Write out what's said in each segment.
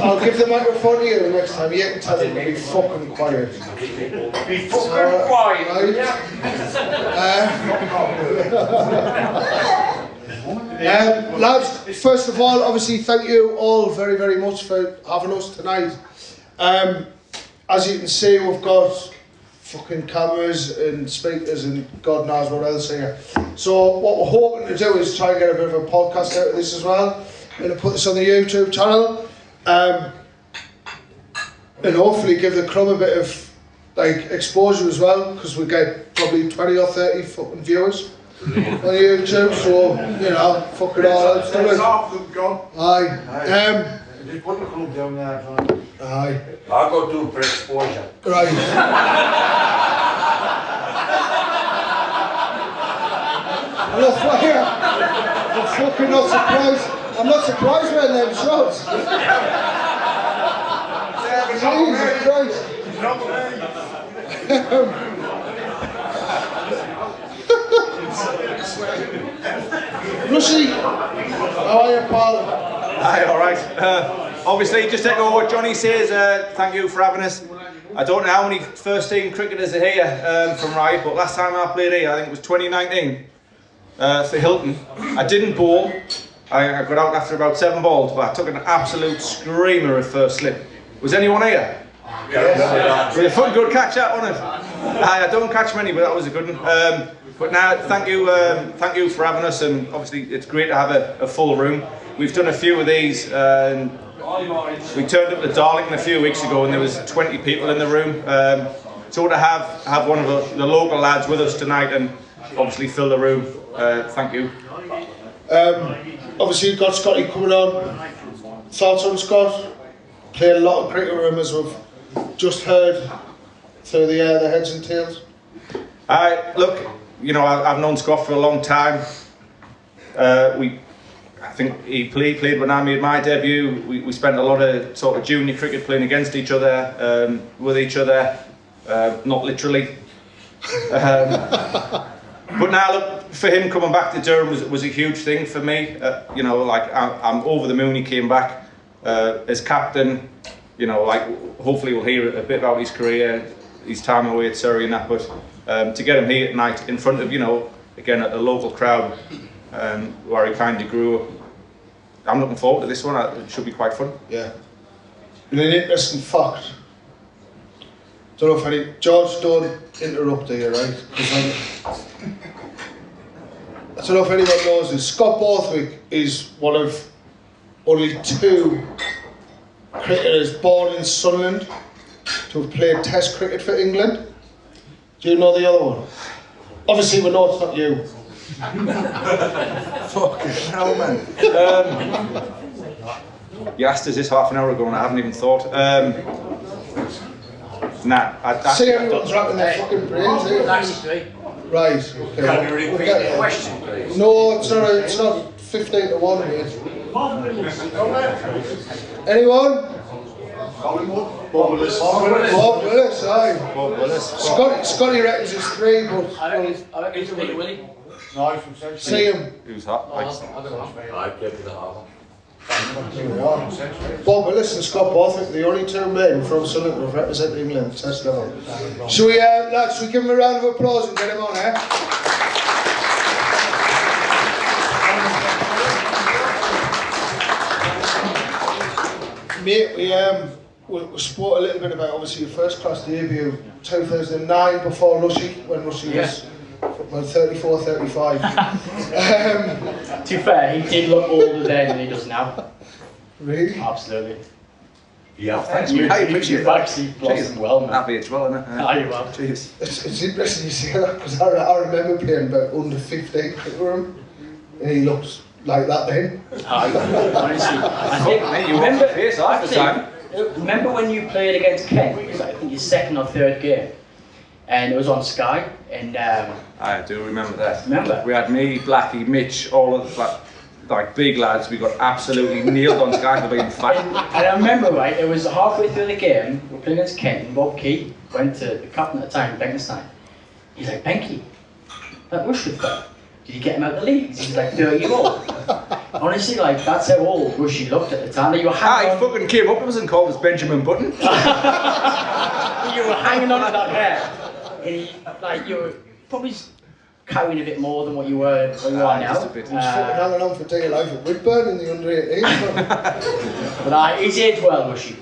I'll give the microphone to you next time. You can tell them to be fucking quiet. Be fucking quiet, right? Lads, first of all, obviously, thank you all very, very much for having us tonight. As you can see, we've got fucking cameras and speakers and God knows what else here. So what we're hoping to do is try and get a bit of a podcast out of this as well. I'm going to put this on the YouTube channel and hopefully give the club a bit of like exposure as well, because we get probably 20 or 30 fucking viewers on YouTube. So you know, fuck it all. Let's do it. Aye. Just put the club down there. Aye. I'll go do for exposure. Right. Look, here. I'm fucking not surprised. I'm not surprised when them shots. Jesus Christ. Rushy, how are you, pal? Hi, alright. Obviously, just echo what Johnny says, thank you for having us. I don't know how many first team cricketers are here from Ryhope, but last time I played here, I think it was 2019 for Hilton. I didn't bowl. I got out after about 7 balls, but I took an absolute screamer of first slip. Was anyone here? Yeah. It was a fun, good catch that, wasn't it? I don't catch many, but that was a good one. But now, thank you for having us, and obviously it's great to have a full room. We've done a few of these, and we turned up to Darlington a few weeks ago, and there was 20 people in the room. So to have one of the local lads with us tonight, and obviously fill the room. Thank you. Obviously you've got Scotty coming on. Thoughts on Scott? Played a lot of cricket with him, as we've just heard through the heads and tails. Look, you know, I've known Scott for a long time. I think he played when I made my debut. We spent a lot of sort of junior cricket playing against each other, with each other, not literally. But now, look, for him coming back to Durham was a huge thing for me. You know, like I'm over the moon he came back as captain. You know, like hopefully we'll hear a bit about his career, his time away at Surrey and that. But to get him here tonight in front of, you know, again a local crowd where he kind of grew up, I'm looking forward to this one. It should be quite fun. Yeah. And an interesting fact. Don't know if any George, don't interrupt here, right? Because I don't know if anyone knows this. Scott Borthwick is one of only 2 cricketers born in Sunderland to have played Test cricket for England. Do you know the other one? Obviously, we know it's not you. Fucking hell, man. You asked us this half an hour ago, and I haven't even thought. Nah, see, everyone's wrapping their fucking brains here. Right, okay. Can you repeat the question, please? No, it's not 15 to 1, mate. Anyone? Bob Willis. Bob Willis, aye. Bob Willis. Scotty reckons it's 3, but I reckon it's Peter Willie. No, he's from Century. see him. Who's hot? I played for the Harbour. Bob Willis and Scott Borthwick, the only 2 men from Sunderland who have represented England at Test level. Should we, lads, should we give him a round of applause and get him on, eh? Mate, we spoke a little bit about obviously your first class debut, 2009, before Rushy, when Rushy was about 34, 35. To be fair, he did look older then than he does now. Really? Absolutely. Yeah, Thanks, You've mate. actually blossomed well, man. Happy as well, isn't it? Ah, you have. Jeez. It's interesting you say that, because I remember playing about under 15 cricket with him, and he looks like that then. Honestly, I think, Mate, you remember face half the time. Remember when you played against Kent? It was, I think, your 2nd or 3rd game, and it was on Sky. And I do remember that. remember? We had me, Blackie, Mitch, all of the like big lads. We got absolutely nailed on Sky for being fat. And I remember, right, it was halfway through the game, we were playing against Kent, and Bob Key went to the captain at the time, Benkenstein. He's like, Benky, that rush with that. did you get him out of the leagues? He's like 30-year-old. Honestly, like, that's how old Rushy looked at the time. Like, you were He hanging on. fucking came up with us and called us Benjamin Button. You were hanging on to that hair. And like, you were probably carrying a bit more than what you were now. Just a bit. He was fucking hanging on for dear life at Whitburn in the under-18s. But he's aged well, Rushy.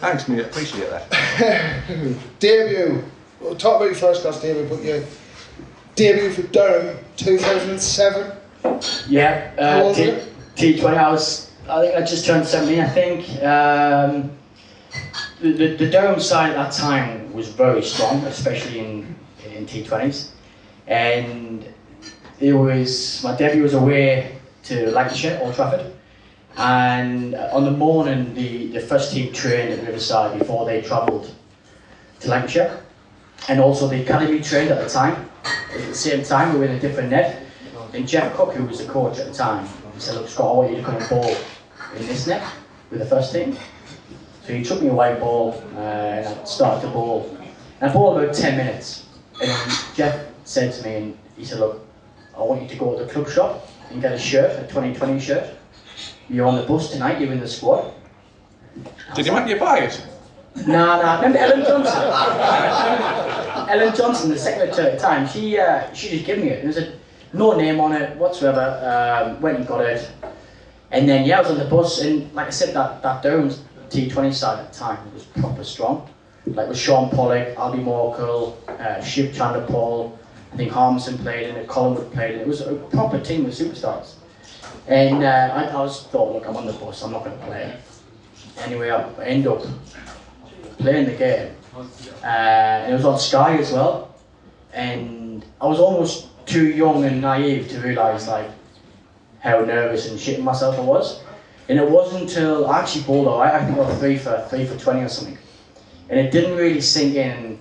Thanks, mate. Appreciate that. Debut. We'll talk about your first class debut, but your debut for Durham, 2007. Yeah, How old was it? T20. I think I just turned 17. I think the Durham side at that time was very strong, especially in T20s. And my debut was away to Lancashire, Old Trafford. And on the morning, the first team trained at Riverside before they travelled to Lancashire. And also the academy trained at the time. At the same time, we were in a different net. And Jeff Cook, who was the coach at the time, he said, look, Scott, I want you to come and bowl in this net with the first team. So he took me a white ball and I started to bowl. And I bowled about 10 minutes. And then Jeff said to me, and he said, look, I want you to go to the club shop and get a shirt, a 2020 shirt. You're on the bus tonight, you're in the squad. Did he make you buy it? Nah. Remember Ellen Johnson? Ellen Johnson, the secretary at the time, she just gave me it. There was no name on it whatsoever. Went and got it. And then, yeah, I was on the bus, and like I said, that Durham's T20 side at the time was proper strong. Like with Sean Pollock, Albie Morkel, Shiv Chandra Paul, I think Harmson played in it, Collingwood played in it. It was a proper team with superstars. And I thought, look, I'm on the bus, I'm not going to play. Anyway, I end up playing the game. And it was on Sky as well. And I was almost too young and naive to realise like how nervous and shitting myself I was. And it wasn't until I actually bowled alright, I think I got 3 for 20 or something. And it didn't really sink in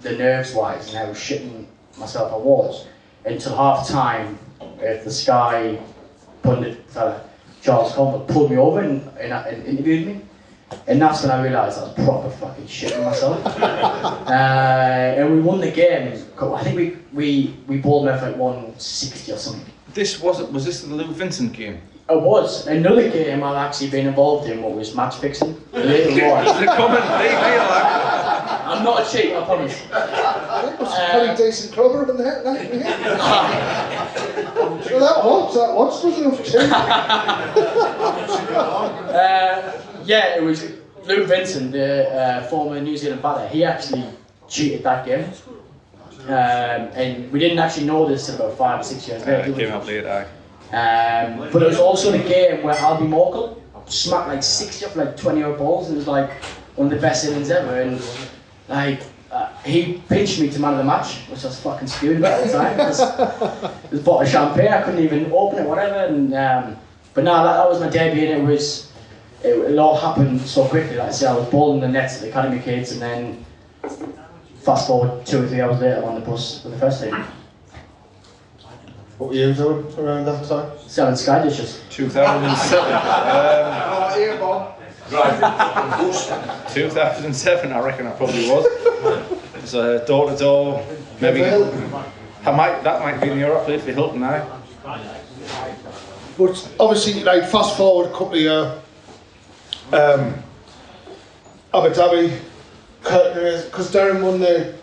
the nerves wise and how shitting myself I was until half time. The Sky pundit fella, Charles Conwell, pulled me over and interviewed me. And that's when I realised I was proper fucking shitting myself. And we won the game. I think we bowled them for like 160 or something. Was this the Lou Vincent game? It was. Another game I've actually been involved in, what was match fixing. Later on. I'm not a cheat, I promise. That was a pretty decent clubber in there. So that watch was enough too. Yeah, it was Lou Vincent, the former New Zealand batter. He actually cheated that game. And we didn't actually know this until about 5 or 6 years later. It came out late, aye. But it was also the game where Albie Morkel smacked like 60 off like 20 odd balls, and it was like one of the best innings ever. And like he pinched me to man of the match, which I was fucking stewed about at the time. It was a bottle of champagne, I couldn't even open it, whatever. And but no, that was my debut, and it all happened so quickly. Like I said, I was bowling the nets at the academy kids, and then fast forward 2 or 3 hours later, I'm on the bus with the first team. What were you doing around that time? Selling Sky dishes. 2007. Here, Bob. 2007, I reckon I probably was. It was door to door. Maybe that might be in Europe. Played for Hilton now. But obviously, like fast forward a couple of years, Abu Dhabi, because Durham won the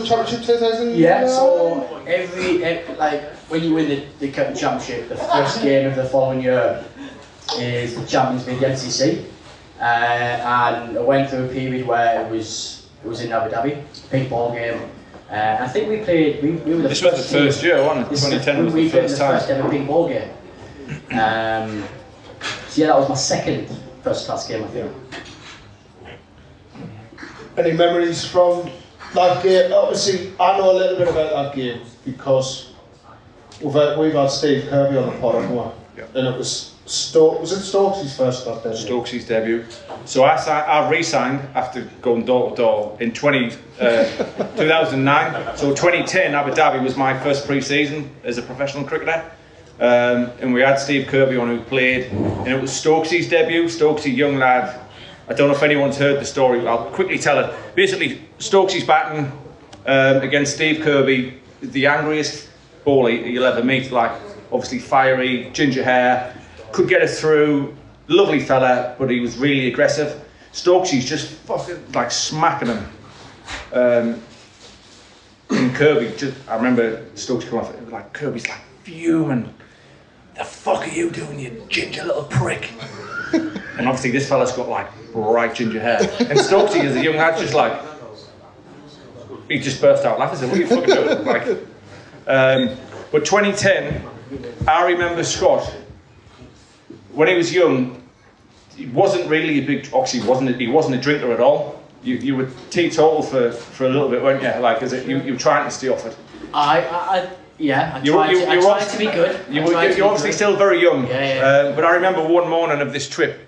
championship 2000. Yeah. So every like when you win the Curtin Championship, the first game of the following year is the Champions League MCC. And I went through a period where it was in Abu Dhabi, big ball game. I think we played. We were the This first was the first year, wasn't it? 2010 was the first time. We played the first ever big ball game. So yeah, that was my second first class game, I think. Any memories from that game? Obviously, I know a little bit about that game because we've had Steve Kirby on the pod, haven't we? Yep. And it was Stokes' first class debut? Stokes' debut. So I re-signed after going door to door in 2009. So 2010, Abu Dhabi was my first pre-season as a professional cricketer. And we had Steve Kirby on who played, and it was Stokes' debut. Stokes, young lad. I don't know if anyone's heard the story. I'll quickly tell it. Basically, Stokes' batting against Steve Kirby, the angriest bowler you'll ever meet. Like, obviously fiery, ginger hair, could get us through. Lovely fella, but he was really aggressive. Stokesy's just fucking like smacking him. In Kirby, I remember Stokes coming off. It was like Kirby's like fuming. The fuck are you doing, you ginger little prick? And obviously this fella's got like bright ginger hair. And Stokesy as a young lad just like, he just burst out laughing. Said, "What are you fucking doing?" Like, but 2010, I remember Scott. When he was young, he wasn't really a big. Obviously, he wasn't a drinker at all. You were teetotal for a little bit, weren't you? Like, you were trying to stay off it. Yeah, I tried to be good. You're obviously still very young. Yeah. But I remember one morning of this trip,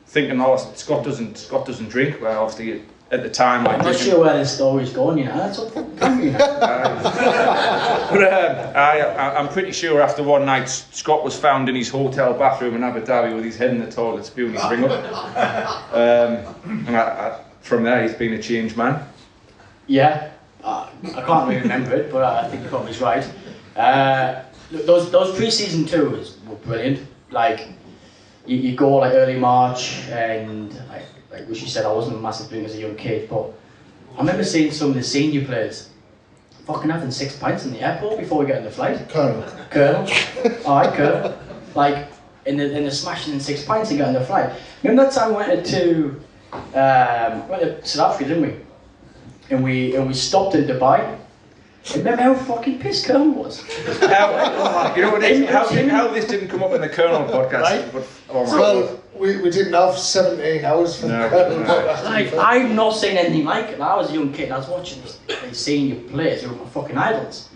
thinking, "Oh, Scott doesn't drink." Well, obviously at the time, I'm not sure where this story's going. You know, that's up for you know. But I'm pretty sure after one night, Scott was found in his hotel bathroom in Abu Dhabi with his head in the toilet, spewing his ring up. And from there, he's been a changed man. Yeah. I can't really remember it, but I think you're probably right. Those pre-season tours were brilliant. Like, you go like early March, and like she said, I wasn't a massive drinker as a young kid, but I remember seeing some of the senior players fucking having 6 pints in the airport before we get on the flight. Colonel. Alright, Colonel. Like, in the smashing in 6 pints and getting on the flight. Remember that time we went to South Africa, didn't we? And we stopped in Dubai. Remember how fucking pissed Colonel was? You know what? How this didn't come up in the Colonel podcast? Right? But, oh my Well, God. we didn't have 17 hours for the Colonel podcast. Like, I've not seen anything like it. I was a young kid and I was watching these senior players who were my fucking idols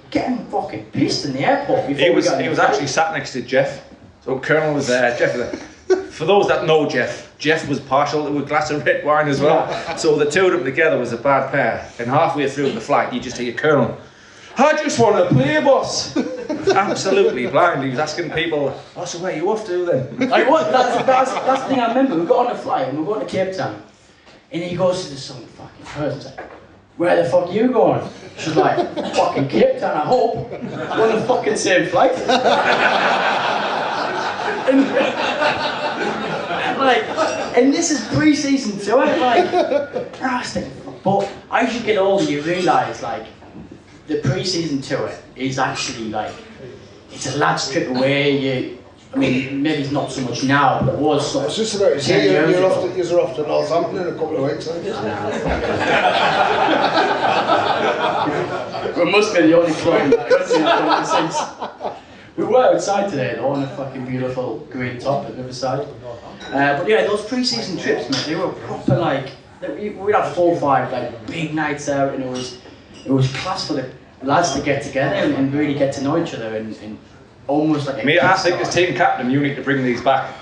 getting fucking pissed in the airport before He was actually sat next to Jeff. So Colonel was there. Jeff was there. For those that know Jeff was partial to a glass of red wine as well. So the two of them together was a bad pair. And halfway through the flight, you just hear Colonel, "I just want to play, boss." Absolutely blind. He was asking people, "Oh, so where are you off to then?" Like, what? That's the thing I remember. We got on a flight and we were going to Cape Town. And he goes to some fucking person, like, "Where the fuck are you going?" She's like, "Fucking Cape Town, I hope." We're on the fucking same flight. And this is pre-season tour, like, I was thinking, but as you get older, you realise, like, the pre-season tour is actually, like, it's a lad's trip away. I mean, maybe it's not so much now, but it was sort I of was just about to say, you're off to Northampton in a couple of weeks, aren't you? We must be the only club in the country that have done since. We were outside today, though, on a fucking beautiful green top at Riverside. But yeah, those pre-season trips, man, they were proper, like, we'd have 4 or 5 like big nights out, and it was class for the lads to get together and really get to know each other and almost like. Mate, I think as team captain, you need to bring these back.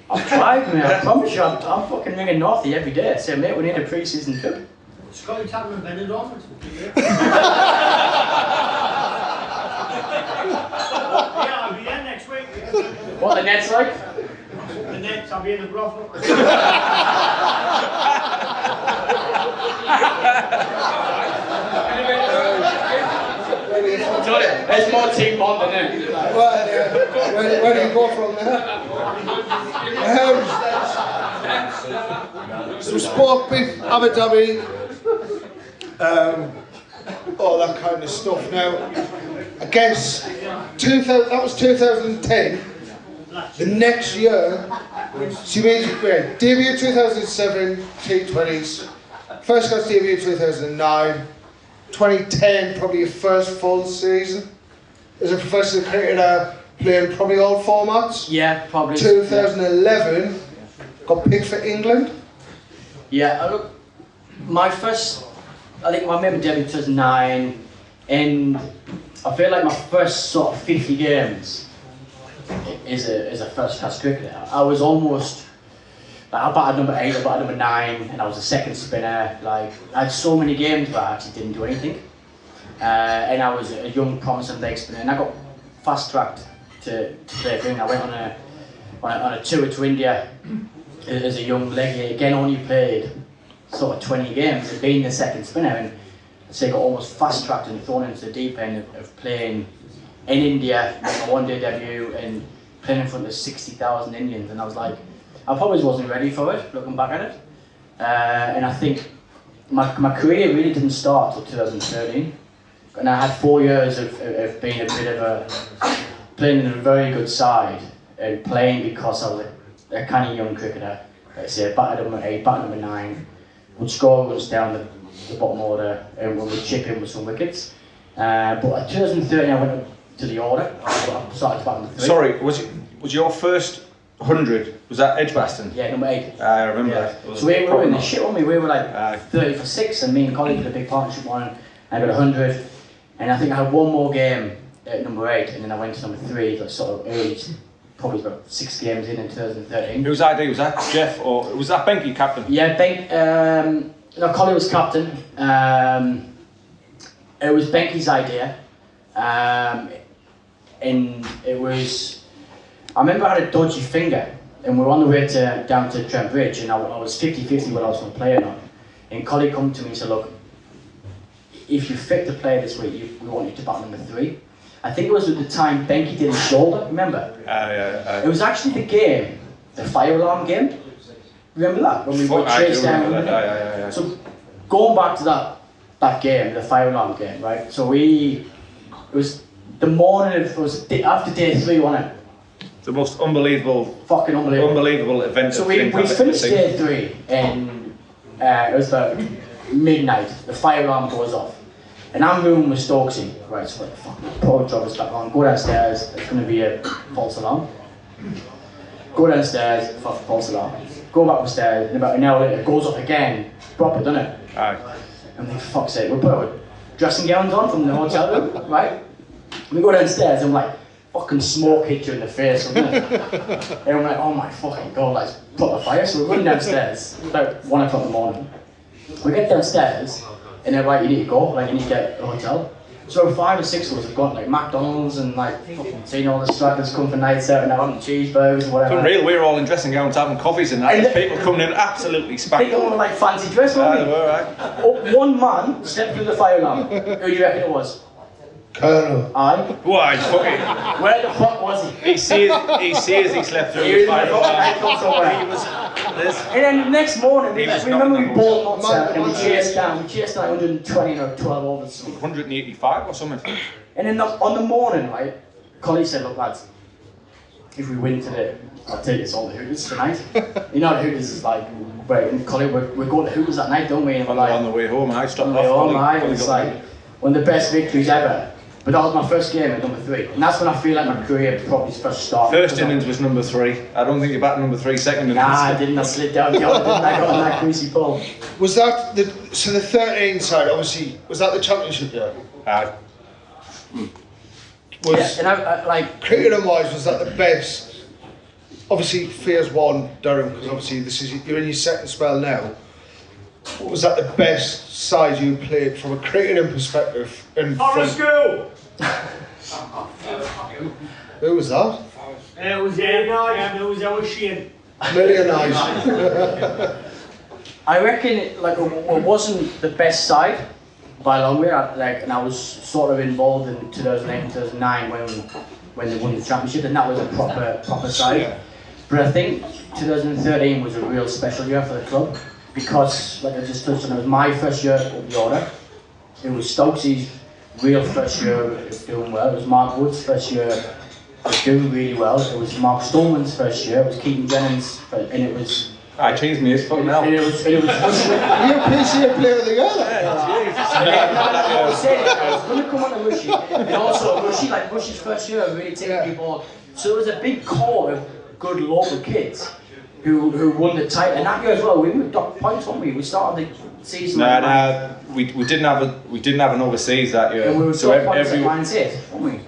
I've tried, mate. I promise you, I'm fucking ringing Northie every day. Say, mate, we need a pre-season trip. Scotty Tapman and Benidorm. Yeah, I'll be there next week. What the net's like? The Nets, I'll be in the brothel. There's more team bond than them. Where do you go from there? So we spoke with Abu Dhabi, all that kind of stuff. Now, I guess that was 2010. The next year, she made debut 2007 T20s, first class debut 2009, 2010 probably your first full season as a professional cricketer, playing probably all formats. Yeah, probably. 2011 got picked for England. Yeah, my first, I think my member debut 2009, and I feel like my first sort of 50 games is a first class cricketer. I was almost, like, I batted number 8, I batted number 9, and I was a second spinner. Like, I had so many games, but I actually didn't do anything. And I was a young, promising leg spinner, and I got fast tracked to play for England. I went on a tour to India as a young leggy. Again, only played sort of 20 games, and being the second spinner. And say, got almost fast-tracked and thrown into the deep end of playing in India, making my one-day debut, and playing in front of 60,000 Indians. And I was like, I probably wasn't ready for it, looking back at it. And I think my career really didn't start till 2013. And I had 4 years of being a bit of a, playing in a very good side, and playing because I was a kind of young cricketer. Let's say, batted number 8, batted number 9, would score runs down the bottom order, and we would chip in with some wickets. But in 2013 I went up to the order, I started to bat number 3. Sorry, was your first 100, was that Edgbaston? Yeah, number 8. I remember Yeah. that. So we were in the shit, weren't we? We were like 30 for 6, and me and Colin did a big partnership one, and I got 100. And I think I had one more game at number 8, and then I went to number 3, like sort of early, probably about 6 games in 2013. Whose idea was that? Jeff, or was that Benke captain? Yeah, no, Colin was captain. It was Benke's idea, and it was. I remember I had a dodgy finger, and we were on the way down to Trent Bridge, and I was 50-50 what I was going to play or not. And Colin come to me and said, "Look, if you're fit to play this week, we want you to bat number 3." I think it was at the time Benke did his shoulder, remember? It was actually the game, the fire alarm game. Remember that? When we were chased down. Yeah. So going back to that game, the fire alarm game, right? So it was the morning of, it was after day 3, wasn't it? The most unbelievable, Fucking unbelievable event. So we finished day 3, and it was about midnight. The fire alarm goes off, and I'm rooming with Stokesy. Right, so like, fuck, poor job is back on. Go downstairs. It's going to be a false alarm. Go downstairs. Fuck, false alarm. Go back upstairs, and about an hour later, it goes off again. Proper, doesn't it? Aye. And I'm like, for fuck's sake, we put our dressing gowns on from the hotel room, right? We go downstairs, and I'm like, fucking smoke hit you in the face, wasn't it? And I'm like, oh my fucking god, let's put the fire. So we run downstairs, about 1 o'clock in the morning. We get downstairs, and they're like, you need to go, like, you need to get a hotel. So 5 or 6 of us have got like McDonald's and like fucking seen all the strikers come for nights out and having cheeseburgers and whatever. It's unreal, we were all in dressing gowns having coffees and that. And People coming in absolutely spanked. People were like fancy dress, weren't They were, right? Oh, one man stepped through the fire alarm. Who do you reckon it was? Colonel. I. Why, fucking. Where the fuck was he? He says he slept through He the was fire alarm. He was. And then the next morning, we remember we balled nuts out and we chased down like 120 or 12 overs. 185 or something. And then on the morning, right, Collie said, look lads, if we win today, I'll take us all the Hooters tonight. You know what Hooters is like, and Collie, we're going to Hooters that night, don't we? And we're like, On the way home, I stopped on the way home, it's like one of the best victories ever. But that was my first game at number 3, and that's when I feel like my career probably first started. First innings was number 3. I don't think you batted number 3 second innings. Nah, I didn't. I slid down the other, didn't I? Got on that greasy pole. Was that the 13 side? Obviously, was that the championship year? Aye. Was Yeah, and I like cricketing wise, was that the best? Obviously, Phase 1 Durham, because obviously this is you're in your second spell now. Was that the best side you played from a cricketing perspective? School! Who was that? It was it was our Shane. Million Eyes. I reckon it wasn't the best side by a long way. And I was sort of involved in 2008, 2009 when they won the championship, and that was a proper side. Yeah. But I think 2013 was a real special year for the club because, like I just touched on, it was my first year at the order. It was Stokesy's real first year of doing well. It was Mark Wood's first year of doing really well. It was Mark Stallman's first year. It was Keaton Jennings, and it was. I changed me as fuck now. And it was You're a PCA player of the year. I was going to come on to Rushy, and also Rushy's first year really taking people on. So it was a big core of good local kids who won the title. And that year as well, we were top points, weren't we? We started the season. We didn't have an overseas that year. And we were so top points at Man City, weren't we?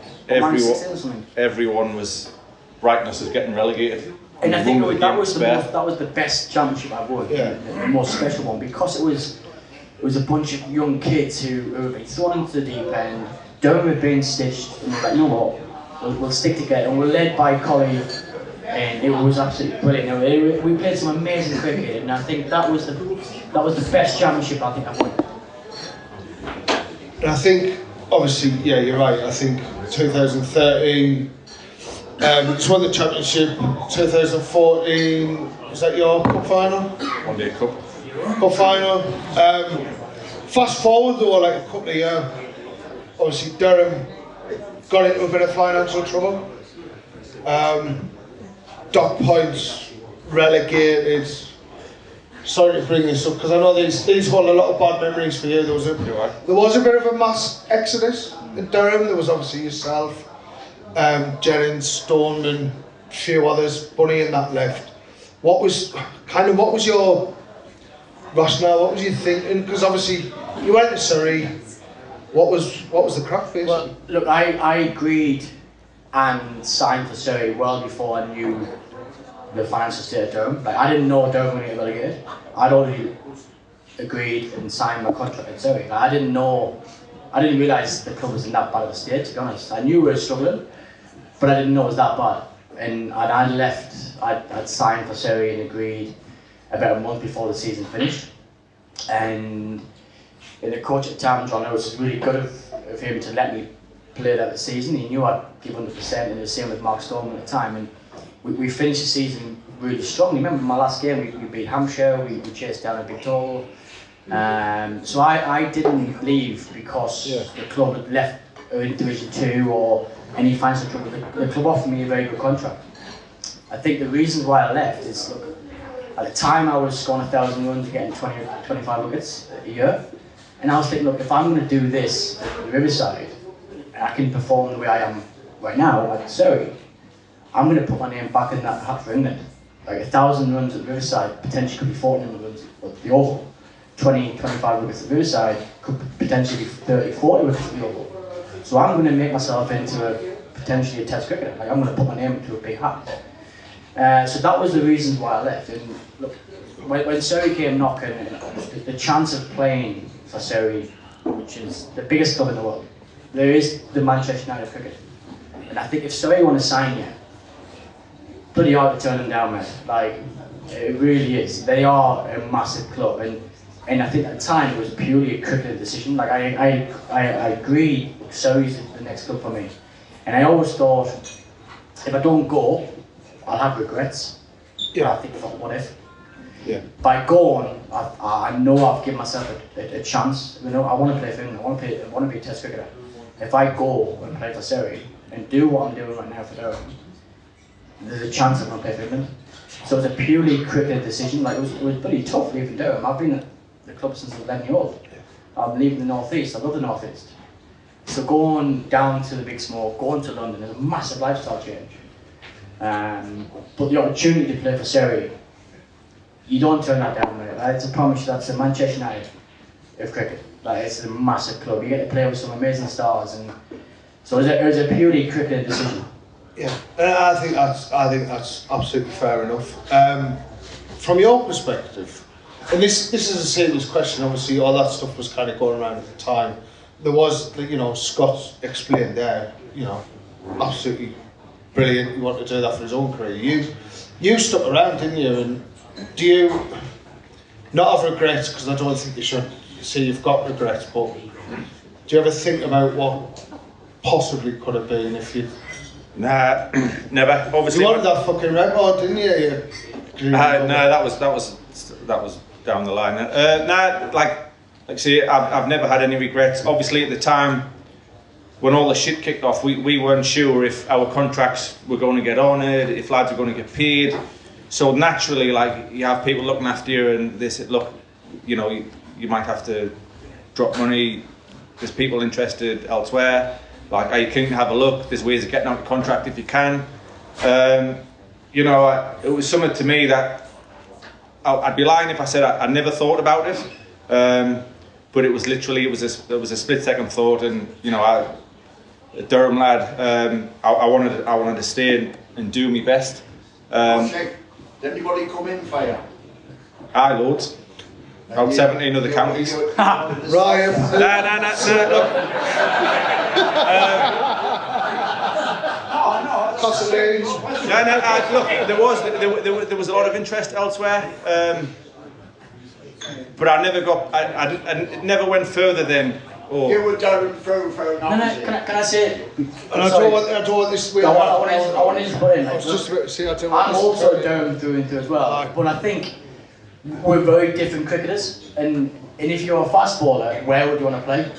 Everyone was brightness of getting relegated. And I think that was the best championship I've won, the most special one, because it was a bunch of young kids who had been thrown into the deep end. Durham had been stitched, and we were like, you know what, we'll stick together. And we're led by Collie, and it was absolutely brilliant. We played some amazing cricket, and I think that was the best championship I think I've won. And I think, obviously, yeah, you're right. I think 2013, it's won the championship. 2014, was that your cup final? One day cup. Cup final. Fast forward though, like a couple of years, obviously Durham got into a bit of financial trouble. Dock points, relegated. Sorry to bring this up because I know these hold a lot of bad memories for you. There was a bit of a mass exodus in Durham. There was obviously yourself, Jennings, Stoneman, a few others, Bunny and that left. What was your rationale? What was you thinking? Because obviously you went to Surrey. What was the crack basically? Well, look, I agreed and signed for Surrey well before I knew the financial state of Durham. Like, I didn't know Durham when it got relegated. I'd already agreed and signed my contract at Surrey. Like, I didn't realise the club was in that bad of a state, to be honest. I knew we were struggling, but I didn't know it was that bad. And I'd signed for Surrey and agreed about a month before the season finished. And the coach at the time, John, it was really good of him to let me play that season. He knew I'd give 100%, and the same with Mark Storm at the time. And we finished the season really strongly. Remember my last game, we beat Hampshire, we chased down a big total. So I didn't leave because the club had left in Division 2 or any financial trouble. The club offered me a very good contract. I think the reason why I left is, look, at the time I was scoring 1,000 runs and getting 20 or 25 wickets a year. And I was thinking, look, if I'm going to do this at the Riverside, and I can perform the way I am right now at Surrey, I'm going to put my name back in that hat for England. Like 1,000 runs at Riverside potentially could be 1,400 runs at the Oval. 20, 25 wickets at Riverside could potentially be 30, 40 wickets at the Oval. So I'm going to make myself into potentially a Test cricketer. Like, I'm going to put my name into a big hat. So that was the reason why I left. And look, when Surrey came knocking, the chance of playing for Surrey, which is the biggest club in the world, there is the Manchester United of cricket. And I think if Surrey want to sign you, bloody hard to turn them down, man. Like, it really is. They are a massive club, and I think at the time it was purely a cricketing decision. Like, I agreed Surrey's the next club for me, and I always thought if I don't go, I'll have regrets. Yeah. I think, what if? Yeah. By going, I know I've given myself a chance. You know, I want to play for England. I want to be a Test cricketer. If I go and play for Surrey and do what I'm doing right now for Durham, there's a chance I'm going to play for England. So it's a purely cricket decision. Like, it was pretty tough leaving Durham. I've been at the club since I was 11 years old. I'm leaving the North East. I love the North East. So going down to the big smoke, going to London is a massive lifestyle change. But the opportunity to play for Surrey, you don't turn that down, mate. It's a promise. That's the Manchester United of cricket. Like, it's a massive club. You get to play with some amazing stars, and so it was a purely cricket decision. Yeah, and I think that's absolutely fair enough. From your perspective, and this is a serious question. Obviously, all that stuff was kind of going around at the time. There was, you know, Scott explained there. You know, absolutely brilliant. He wanted to do that for his own career. You stuck around, didn't you? And do you not have regrets? Because I don't think you should say you've got regrets. But do you ever think about what possibly could have been if you? Nah, never. Obviously, You wanted that fucking record, didn't you? no, that was down the line. Nah, like see, I've never had any regrets. Obviously, at the time when all the shit kicked off, we weren't sure if our contracts were going to get honoured, if lads were going to get paid. So naturally, like, you have people looking after you, and they said, look, you know, you might have to drop money. There's people interested elsewhere. Like, are you keen to have a look? There's ways of getting out the contract if you can. You know, it was something to me that I'd be lying if I said I never thought about it. But it was literally, it was a split-second thought, and you know, a Durham lad, I wanted to stay and do my best. Did anybody come in for you? Aye, loads. About 17 other counties. Ryan. No, look. Look, there was a lot of interest elsewhere, but I never got. I never went further than Oh. You were Durham through. No, can I say? And I don't want this way. I want to just put in. Like, I was just about to say, I don't want I'm this also way. Durham through and through as well. But I think we're very different cricketers. And if you're a fast bowler, where would you want to play?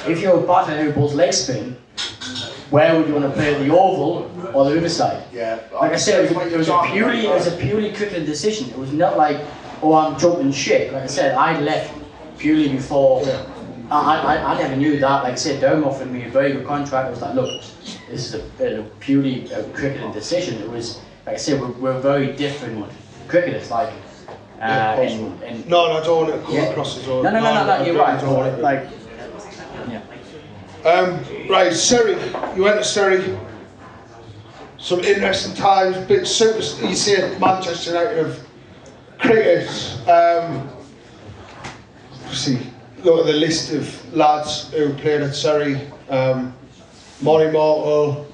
If you're a batter who bowls leg spin, where would you want to play, the oval or the riverside? Yeah. Like I said, it was a purely cricketing decision. It was not like, oh, I'm jumping ship. Like I said, I left purely before. Yeah. I never knew that. Like I said, Durham offered me a very good contract. I was like, look, this is a purely cricketing decision. It was, like I said, we're very different cricketers. Like, No, I don't want to go across the zone. No, you're right. Like, right, Surrey. You went to Surrey. Some interesting times. Bit super. You say Manchester United of cricket. See, look at the list of lads who played at Surrey. Molly Mortal,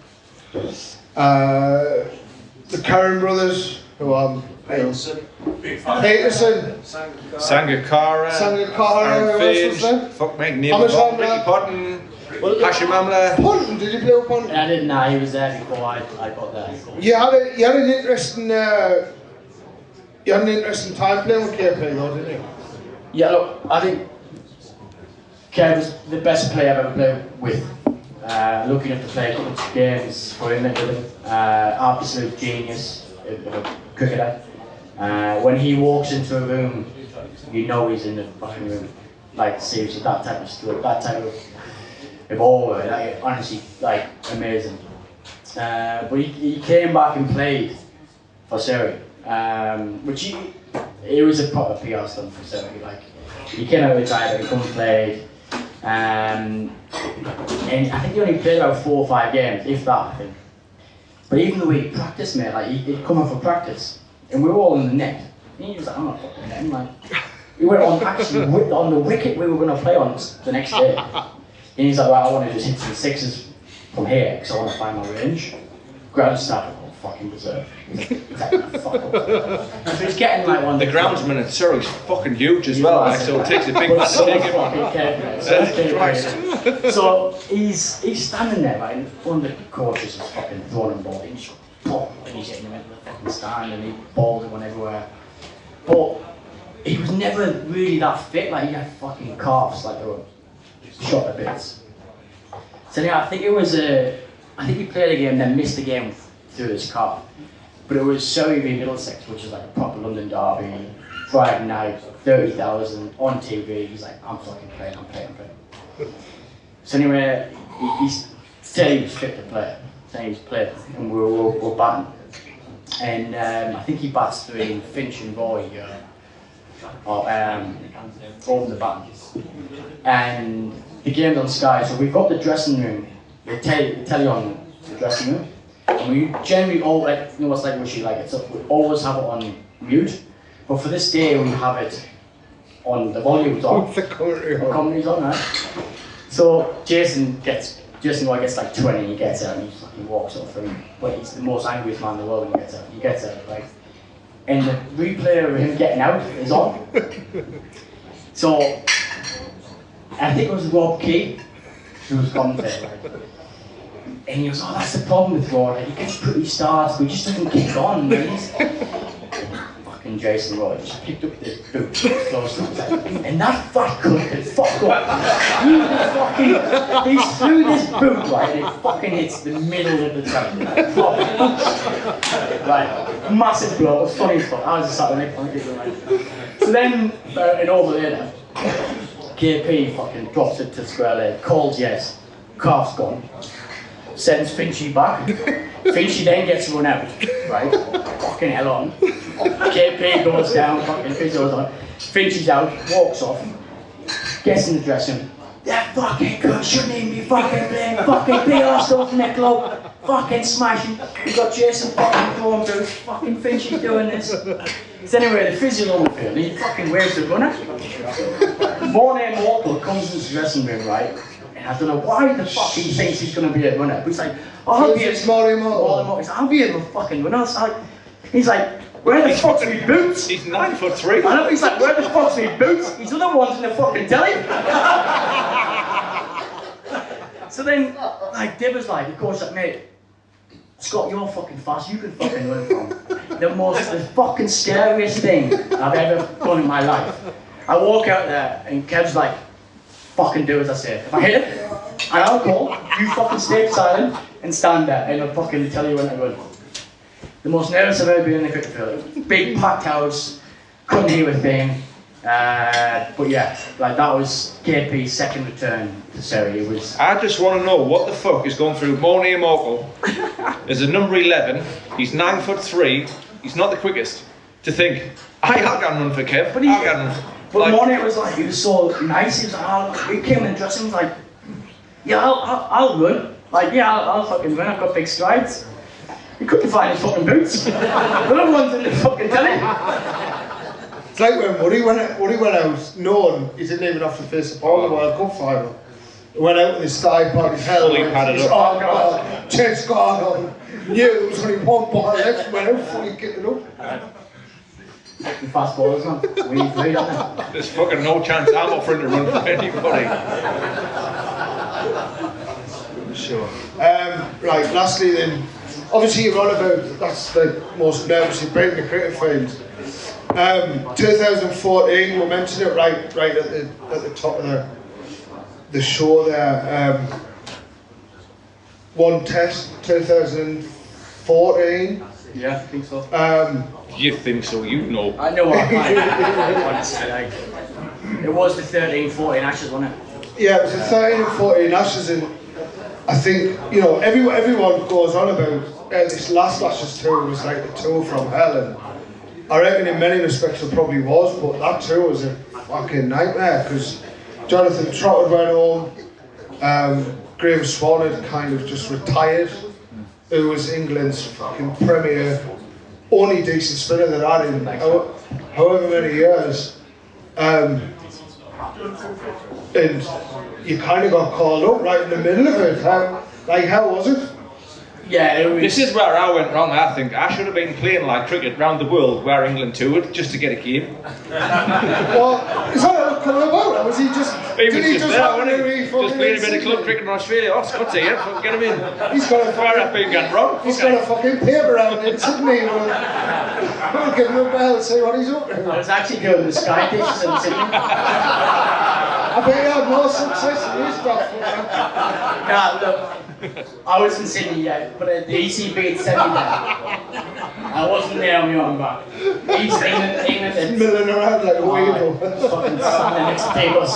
the Curran brothers, who Peterson. Peterson, Sangakkara, Sangakkara, who else was there? fuck mate, name them all. Ricky Potton, Hashim Amla. Ponton, did you play with Ponton? I didn't know he was there before I got there. You had an interesting time playing with KP though, didn't you? Yeah, look, I think Kev was the best player I've ever played with. Looking at the play a couple of games for him with him. Absolute genius of a cricketer. When he walks into a room, you know he's in the fucking room. Like seriously, that type of skill, that type of aura, like, honestly, like amazing. But he came back and played for Surrey, which it was a proper PR stunt for Surrey. Like he came out retired and come and played. And I think he only played about 4 or 5 games, if that, I think. But even the way he practiced, mate, like he'd come out for practice, and we were all in the net. And he was like, I'm not fucking net. I'm like, we were on the wicket we were going to play on the next day. And he's like, well, I want to just hit some sixes from here because I want to find my range. Ground staff, oh, fucking deserve. He's like, fuck up. So he's getting like one. The groundsman at Surrey's fucking huge as well, like, so it takes a big man to take him. So he's standing there, right, and one of the coaches is fucking throwing him ball, and he's boom, and he's hitting him into the fucking stand, and he balls it one everywhere. But he was never really that fit, like he had fucking calves, like they were shot to bits. So yeah, I think he played a game and then missed the game through his calf. But it was Surrey v Middlesex, which is like a proper London derby, Friday night, 30,000 on TV. He's like, I'm fucking playing, I'm playing. So anyway, he said he was fit to play. So he was playing, and we're batting. And I think he bats between Finch and Roy, over the batting. And the game's on Sky, so we've got the dressing room, the telly on the dressing room. And we generally all, like, you know what's like wishy, like, we always have it on mute. But for this day, we have it on, the volume's on. The commentary's on, right? So Jason Roy gets like 20, he gets out and he fucking walks off, and but he's the most angriest man in the world when he gets out, right? And the replay of him getting out is on. So I think it was Rob Key who was commentating, right? And he goes, oh, that's the problem with Roy, like, he gets pretty starts, but he just doesn't kick on. Fucking Jason Roy just picked up this boot, close to and that fat cunt can fuck up. He threw this boot, right, and it fucking hits the middle of the table. Right, massive blow, it was funny as fuck. I was just sat there, right. So then, an over later, KP fucking drops it to square leg, calls yes, calf's gone. Sends Finchy back. Finchy then gets run out, right? Fucking hell on. KP goes down, fucking Finchy goes on. Finchy's out, walks off, gets in the dressing room. That fucking cunt shouldn't even be fucking playing fucking PR stuff in the club. Fucking smashing. We got Jason fucking throwing through. Fucking Finchy doing this. So anyway, the physio on the field, he fucking waves the runner. Morning Mortal comes into the dressing room, right? I don't know why the fuck he thinks he's going to be a runner, but he's like, oh, I'll be a fucking runner. He's like, where the fuck's my boots? He's 9'3". I know, he's like, where the fuck's my boots? He's other ones in the fucking telly. So then, like, Dib was like, the coach was like, mate, Scott, you're fucking fast, you can fucking run from. The fucking scariest thing I've ever done in my life. I walk out there and Kev's like, fucking do as I say. If I hit it, and I'll call, you fucking stay silent and stand there and I'll fucking tell you when to run. The most nervous I've ever been in the cricket field. Big packed house, couldn't hear a thing. But yeah, like that was KP's second return to Surrey. It was. I just want to know what the fuck is going through Moni Morkel as a number 11. He's 9'3". He's not the quickest. To think, I can't run for Kev, but But Moni was like, he was so nice. He was like, he came in the dressing room like, yeah, I'll run. Like, yeah, I'll fucking run. I've got big strides. He couldn't find his fucking boots. The other ones in the fucking telly. It's like when Woody went out, knowing he didn't even have to face the ball in the World Cup final. He went out with his thigh part, his head, fully padded up. Oh God, chest guard on. Knew there was only one ball left, went out fully kitted up. The fast ballers, man. We played, don't they? There's fucking no chance I'm offering to run for anybody. Sure. Right, lastly then, obviously you're on about, that's the most nervous you've been in the cricket field. 2014, we'll mention it right at the top of the show there. One test, 2014. Yeah, I think so. You think so? You know. I know what honestly, like, it was the 13-14 Ashes, wasn't it? Yeah, it was the 13 and 14 Ashes, and I think, you know, everyone goes on about this last Ashes tour was like the tour from hell, and I reckon in many respects it probably was, but that tour was a fucking nightmare because Jonathan Trotwood went home, Graham Swan had kind of just retired, who was England's fucking premier, only decent spinner that I had in however many years. And you kind of got called up right in the middle of it. How was it? Yeah, it was. This is where I went wrong, I think. I should have been playing like cricket round the world where England toured just to get a game. Well, is that coming about? Or was he just... He was just there, wasn't he? Just playing a bit of club cricket in Australia. Oh, Scott's here, get him in. He's got a Where I've been gone wrong. He's got a fucking paper out in Sydney. We'll give him a bell and see what he's up to. I was actually doing the Sky dishes in Sydney. I bet he had more success than his stuff. Nah, look. I was in Sydney yet, but the ECB had sent me there. I wasn't there on my own back. England milling around like a weirdo. Fucking standing next to tables.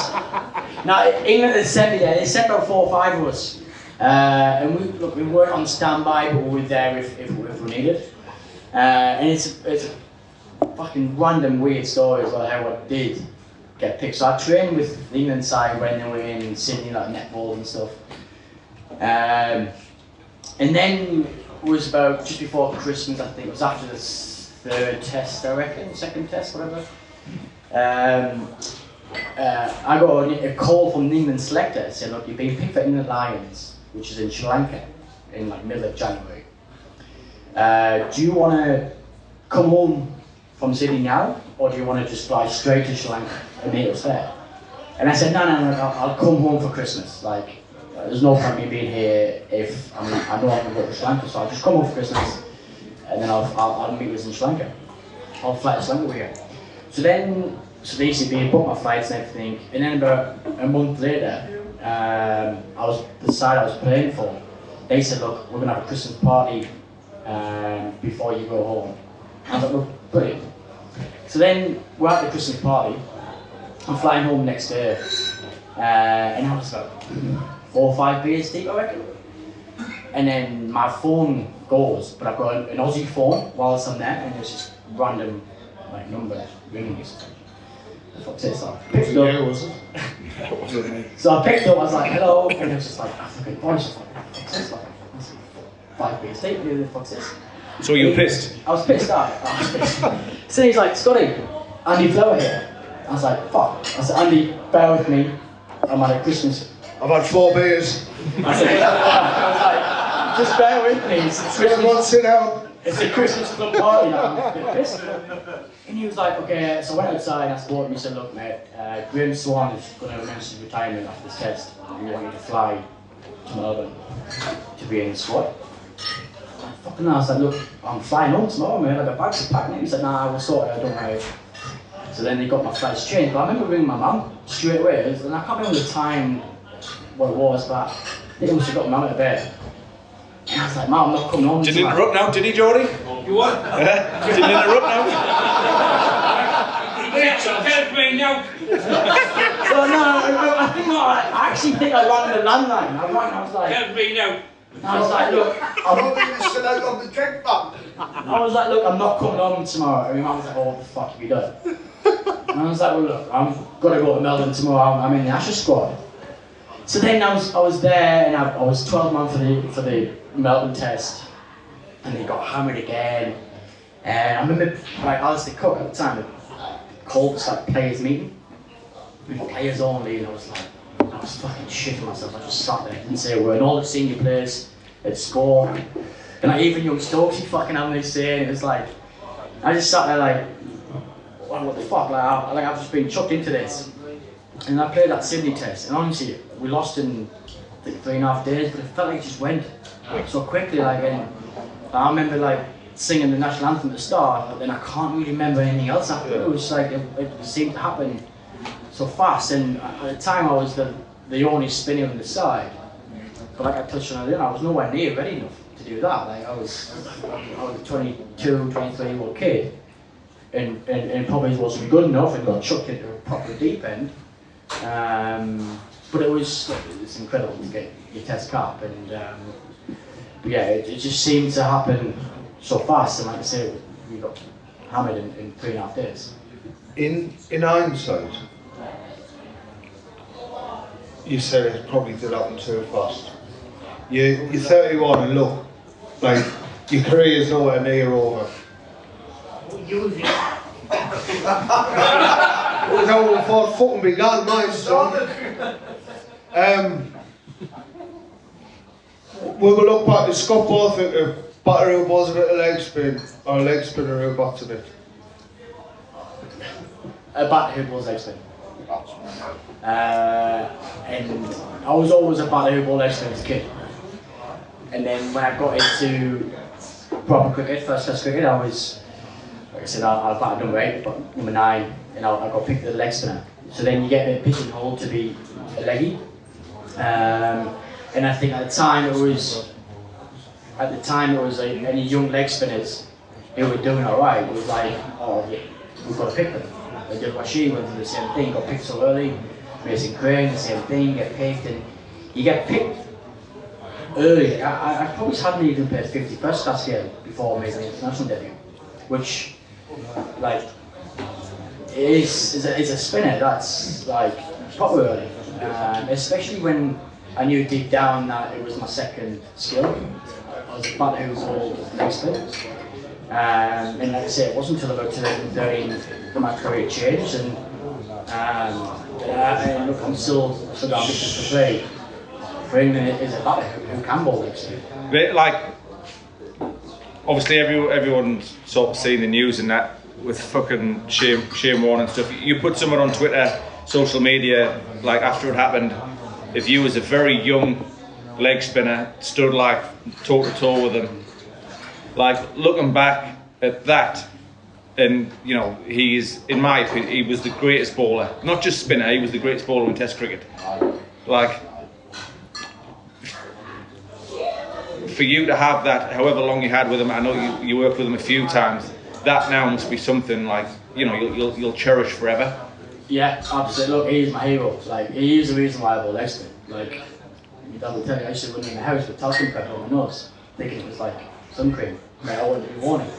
Now, England had sent me there. They sent about 4 or 5 of us. And we weren't on standby, but we were there if we needed. And it's a fucking random weird story as well how I did get picked. So I trained with the England side when they were in Sydney, like netball and stuff. And then it was about just before Christmas, I think. It was after the 3rd test, I reckon, 2nd test, whatever. I got a call from the England selector that said, look, you've been picked for England Lions, which is in Sri Lanka, in like middle of January. Do you want to come home from Sydney now, or do you want to just fly straight to Sri Lanka and meet us there? And I said, no, I'll come home for Christmas. Like, there's no point in me being here if I know I'm going to go to Sri Lanka, so I'll just come home for Christmas and then I'll meet us in Sri Lanka. I'll fly to Sri Lanka with you. So the ECB booked my flights and everything, and then about a month later, the side I was playing for, they said, look, we're going to have a Christmas party before you go home. I was like, well, brilliant. So then we're at the Christmas party, I'm flying home next day, and I was about 4 or 5 beers deep, I reckon. And then my phone goes, but I've got an Aussie phone whilst I'm there, and it's just random like numbers ringing me. What the fuck's this? So I picked it up. Yeah, was it? So I picked it up, I was like, hello, and it was just like, I fucking voice, what the fuck's this? Like, 5 beers deep, who the fuck's this? So you were pissed? I was pissed out. So he's like, Scotty, Andy Flower here. I was like, fuck. I said, Andy, bear with me. I'm at a Christmas. I've had 4 beers. I was like, just bear with me. Everyone sit down. It's a Christmas club party now. I'm a bit pissed. And he was like, okay, so I went outside and I spoke to him. He said, look, mate, Graham Swan is going to announce his retirement after this test. And we want you to fly to Melbourne to be in the squad. Fucking hell, I was like, look, I'm flying home tomorrow, man. Like, my bags are packed. And he said, nah, I will sort it, I don't worry. So then they got my flights changed. But I remember ringing my mum straight away, and I can't remember the time, what it was, but I think I must have got my mum out of bed. And I was like, Mum, I'm not coming home. Did he interrupt now? Did he, Geordie? You what? Did he interrupt now? Help me now. So no, I think I actually think I rang the landline. I was like, Help me now. I was like, look, Still out on the trek back. I was like, look, I'm not coming home tomorrow. And my mum was like, oh, what the fuck have you done? And I was like, well, look, I'm gonna go to Melbourne tomorrow. I'm in the Ashes squad. So then I was there, and I was 12 months for the Melbourne test, and they got hammered again. And I remember, like, I was the cook at the time. Called this like players meeting, with players only, and I was fucking shitting myself. I just sat there, didn't say a word. And all the senior players had scored, and like even young Stokes, he fucking had me saying, it was like, I just sat there like, what the fuck, like I've just been chucked into this. And I played that Sydney test, and honestly, we lost in I think 3.5 days, but it felt like it just went so quickly. Like, and I remember like singing the national anthem at the start, but then I can't really remember anything else after. It was like it seemed to happen so fast, and at the time I was the only spinner on the side. But like I touched on earlier, I was nowhere near ready enough to do that. Like I was a 22, 23-year-old kid, and probably wasn't good enough and got chucked into a proper deep end. But it's incredible to get your test cap, and but yeah, it just seemed to happen so fast, and like I say, we got hammered in 3.5 days. In hindsight, you said it probably did happen too fast. You're 31 and look, like, your career is nowhere near over. Use it. No, before it fucking began, mine, son. We will look back at Scott Borthwick, a batter who was a leg spin, or a leg spinner who batted it. A batter who was leg spin. And I was always a batter who bowled leg spin as a kid. And then when I got into proper cricket, first test cricket, I was, like I said, I batted number 8, but number 9, and I got picked as a leg spinner. So then you get a pigeonhole to be a leggy. And I think at the time it was like any young leg spinners who were doing alright. It was like, oh, yeah, we've got to pick them. Like Rashid went through the same thing, got picked so early. Mason Crane, the same thing, get picked, and you get picked early. I probably hadn't even played 50 first class game before I made my international debut, which, like, is a spinner that's like proper early, especially when I knew deep down that it was my second skill. I was a batter who bowled leg spin, and like I say, it wasn't until about 2013 that my career changed, and look, I'm still got ambitions to play for England is a batter who can bowl leg spin. Like, obviously everyone's sort of seen the news and that with fucking Shane Warne and stuff. You put someone on Twitter, social media, like after it happened, if you was a very young leg spinner, stood like toe to toe with him, like looking back at that, and you know, he's, in my opinion, he was the greatest bowler, not just spinner, he was the greatest bowler in Test cricket. Like, for you to have that, however long you had with him, I know you worked with him a few times, that now must be something like, you know, you'll cherish forever. Yeah, absolutely. Look, he's my hero. Like, he's the reason why I bowled leg spin. Like, your dad will tell you, I used to run in the house with talcum pepper on my nose, thinking it was like sun cream. Like, I wanted to be warning.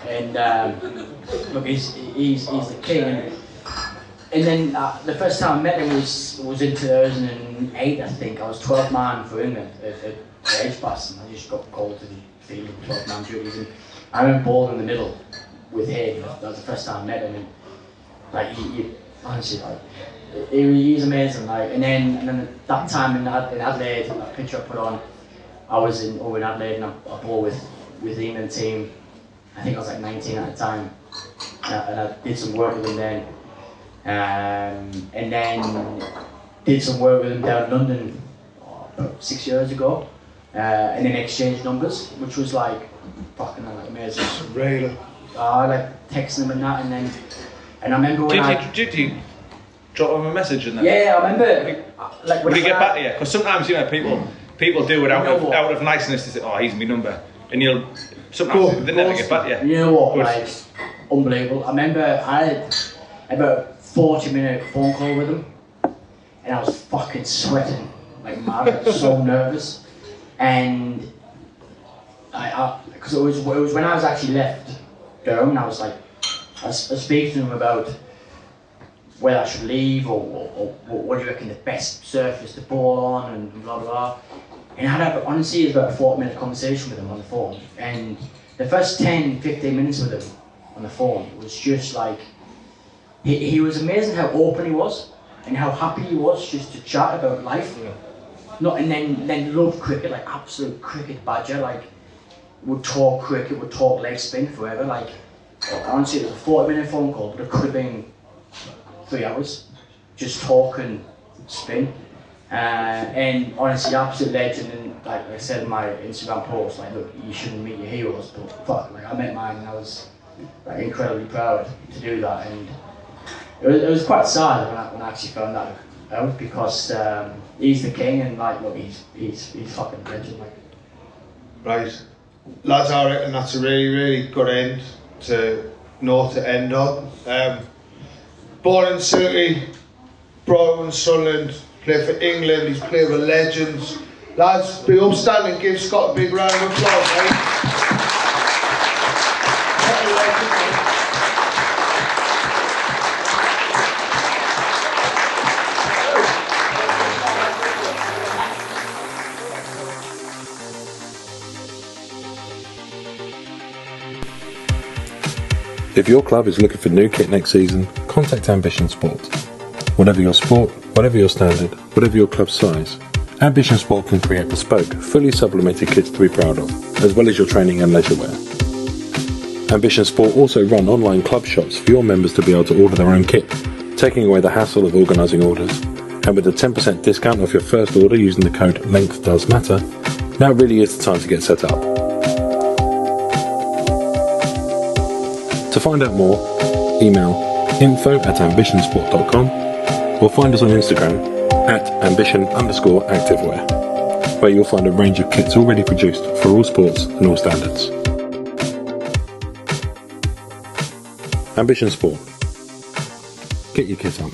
And look, he's the king. And then the first time I met him was in 2008, I think. I was 12th man for England at Edgbaston, and I just got called to the field of 12th man duties. And I remember bowling in the middle with him. That was the first time I met him. And, like, he honestly, like, he's amazing. Like, and then at that time in Adelaide, that picture I put on, I was over in Adelaide, and I bowled with the England team. I think I was like 19 at the time, and I did some work with him then. And then did some work with him down in London about 6 years ago, and then exchanged numbers, which was like fucking like amazing. Really? I like texting them and that, and I remember when Did you drop him a message and then? Yeah, I remember. Like, would he get back to you? Because sometimes, you know, people do it out of niceness to say, oh, here's my number, and sometimes they never get back to you. You know what? Like, unbelievable. I remember I had about a 40-minute phone call with him, and I was fucking sweating like mad. I was so nervous, and because it was when I was actually left Durham, and I was speaking to him about whether I should leave or what do you reckon the best surface to bowl on and blah blah blah. And I had honestly it was about a 40-minute conversation with him on the phone, and the first 10-15 minutes with him on the phone was just like he was amazing how open he was and how happy he was just to chat about life. And then loved cricket, like absolute cricket badger, like would talk cricket, would talk leg spin forever. Like honestly, it was a 40-minute phone call, but it could have been 3 hours, just talk and spin. And honestly, absolute legend. And like I said in my Instagram post, like look, you shouldn't meet your heroes, but fuck, like I met mine, and I was like incredibly proud to do that. And it was quite sad when I actually found that out, because he's the king, and like look, he's fucking legend. Like. Right, lads, I reckon that's a really good end to note to end on. Born in Surrey, brought up in Sunderland, played for England, he's played with legends. Lads, be upstanding, give Scott a big round of applause, mate. If your club is looking for new kit next season, contact Ambition Sport. Whatever your sport, whatever your standard, whatever your club's size, Ambition Sport can create bespoke, fully sublimated kits to be proud of, as well as your training and leisure wear. Ambition Sport also run online club shops for your members to be able to order their own kit, taking away the hassle of organising orders. And with a 10% discount off your first order using the code LENGTHDOESMATTER, now really is the time to get set up. To find out more, email info@ambitionsport.com or find us on Instagram @ambition_activewear, where you'll find a range of kits already produced for all sports and all standards. Ambition Sport. Get your kit on.